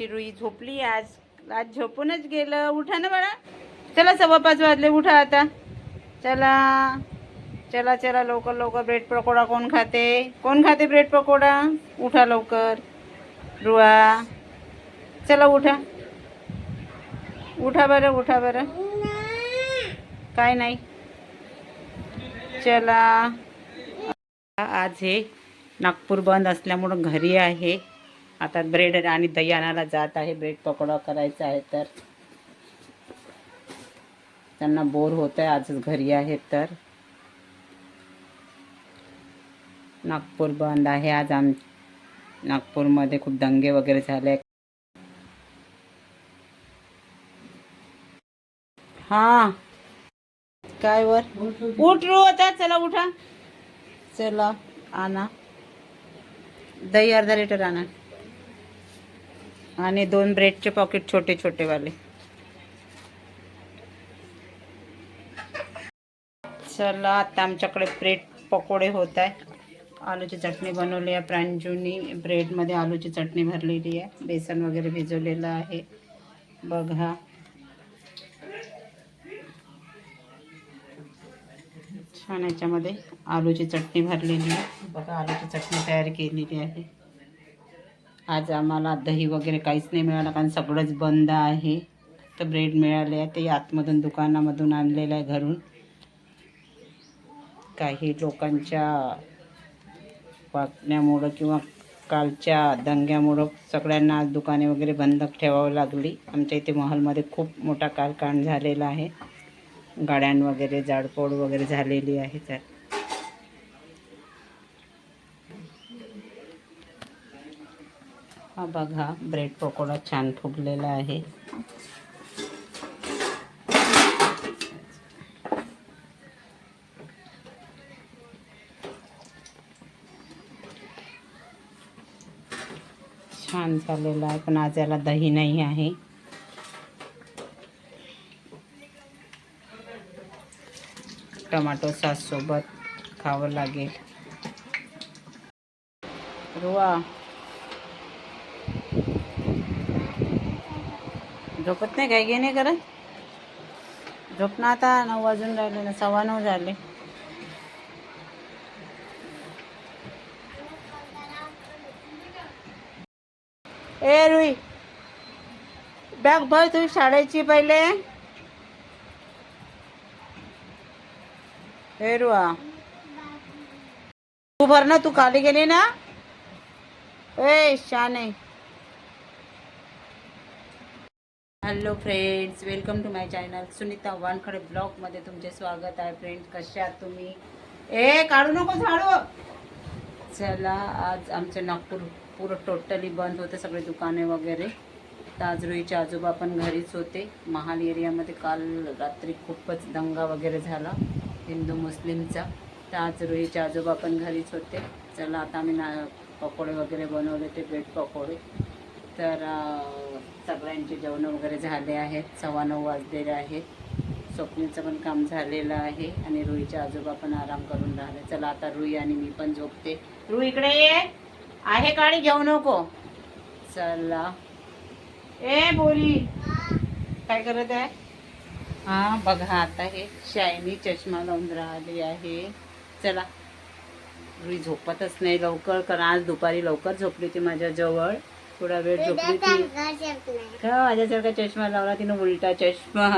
रुई झोपली आज झोपूनच गेलं. उठा ना बाळा. चला 5:15 वाजले. उठा आता. चला चला चला लवकर लवकर. ब्रेड पकोडा कोण खाते ब्रेड पकोडा? उठा लवकर. रुआ चला उठा. उठा बरं. काय नाही. चला. आज हे नागपूर बंद असल्यामुळं घरी आहे. आता ब्रेड आणि दही आणायला जात आहे. ब्रेड पकोडा करायचा आहे तर त्यांना बोर होत आहे. आजच घरी आहेत तर नागपूर बंद आहे आज. नागपूरमध्ये खूप दंगे वगैरे झाले. हां काय वर उठ रू आता. चला उठा. चला आणा दही. अर्धा लिटर आणा आणि 2 ब्रेडचे पॉकेट छोटे छोटे वाले. चला आता आमच्याकडे ब्रेड पकोडे होत आहे. आलूची चटणी बनवली आहे. प्रांजूनी ब्रेडमध्ये आलूची चटणी भरलेली आहे. बेसन वगैरे भिजवलेलं आहे बघा. छान याच्यामध्ये आलूची चटणी भरलेली आहे बघा. आलूची चटणी तयार केलेली आहे. आज आम्हाला दही वगैरे काहीच नाही मिळालं कारण सगळंच बंद आहे. तर ब्रेड मिळाले आहे ते आतमधून दुकानामधून आणलेलं आहे घरून. काही लोकांच्या वागण्यामुळं किंवा कालच्या दंग्यामुळं सगळ्यांना आज दुकाने वगैरे बंद ठेवावं लागली. आमच्या इथे महलमध्ये खूप मोठा कांड झालेला आहे. गाड्यां वगैरे जाळपोळ वगैरे झालेली आहे. तर हा बघा ब्रेड पकोडा छान फुगलेला आहे. छान झालेला आहे पण आज याला दही नाही आहे. टोमॅटो सॉस सोबत खावं लागेल. रुआ झोपत नाही काय नाही करत. झोप ना आता. 9 वाजून राहिले ना. 9:15 झाले. ए रुई बॅग भर तुझी शाळेची पहिले. ए रुआ तू भर ना. तू खाली गेली ना. ए शाने. Hello friends, welcome to my channel Sunita Wankhade ब्लॉगमध्ये तुमचे स्वागत आहे. फ्रेंड्स कसे आहात तुम्ही? ए काढू नको झाडू. चला आज आमचं नागपूर पुरं टोटली बंद होतं सगळे दुकाने वगैरे. तर आज रुईचे आजोबा पण घरीच होते. महाल एरियामध्ये काल रात्री खूपच दंगा वगैरे झाला हिंदू मुस्लिमचा. तर आज रुईचे आजोबा पण घरीच होते. चला आता आम्ही पकोडे वगैरे बनवले ते ब्रेड पकोडे. तर सगळ्यांचे जेवण वगैरे झाले आहेत. 9:15 वाजलेले आहेत. स्वप्नीचं पण काम झालेलं आहे आणि रुईचे आजोबा पण आराम करून राहिले. चला आता रुई आणि मी पण झोपते. रुई इकडे ये. आहे काळी घेऊ नको. चला. ए बोली काय करत आहे? हां बघा आता हे शायनी चष्मा लावून राहिली आहे. चला. रुई झोपतच नाही लवकर कारण आज दुपारी लवकर झोपली होती माझ्याजवळ. थोडा वेळ झोपली ती. का माझ्यासारखा चष्मा लावला तिनं, उलटा चष्मा.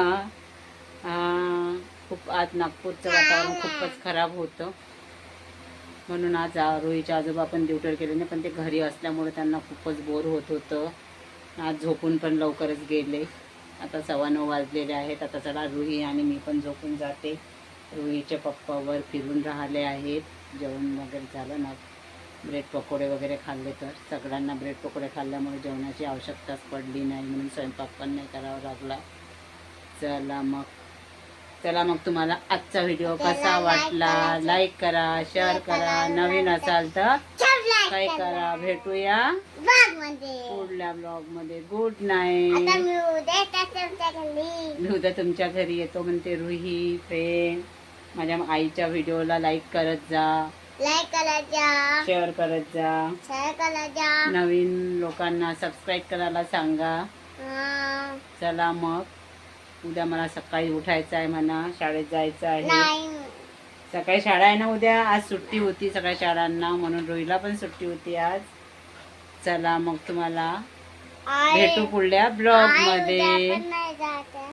हां खूप आज नागपूरचं वातावरण खूपच खराब होतं म्हणून आज रुईच्या आजोबा पण ड्युटीवर गेले नाही. पण ते घरी असल्यामुळे त्यांना खूपच बोर होत होतं. आज झोपून पण लवकरच गेले. आता 9:15 वाजलेले आहेत. आता चला रुई आणि मी पण झोपून जाते. रुईचे पप्पा वर फिरून राहिले आहेत. जेवण वगैरे झालं ना. ब्रेड पकोडे वगैरे खाल्ले तर सगळ्यांना ब्रेड पकोडे खाल्ल्यामुळे जेवणाची आवश्यकताच पडली नाही म्हणून स्वयंपाक पण नाही करावा लागला. चला मग तुम्हाला आजचा व्हिडिओ कसा वाटला लाईक करा, शेअर करा. नवीन असाल तर काय करा. भेटूया पुढल्या ब्लॉग मध्ये. Good night. मी उद्या तुमच्या घरी येतो म्हणते रुही फ्रेंड. माझ्या आईच्या व्हिडिओला लाईक करत जा. लाईक करायचा, शेअर करत जा, शेअर करायचा. नवीन लोकांना सबस्क्राईब करायला सांगा. हा. चला मग उद्या मला सकाळी उठायचं आहे म्हणा, शाळेत जायचं आहे. नाही. सकाळी शाळा आहे ना उद्या. आज सुट्टी होती सगळ्या शाळांना, म्हणून रोहीला पण सुट्टी होती आज. चला मग तुम्हाला आई भेटू पुढल्या ब्लॉग आई, उद्या मध्ये. पण नाही जात आहे.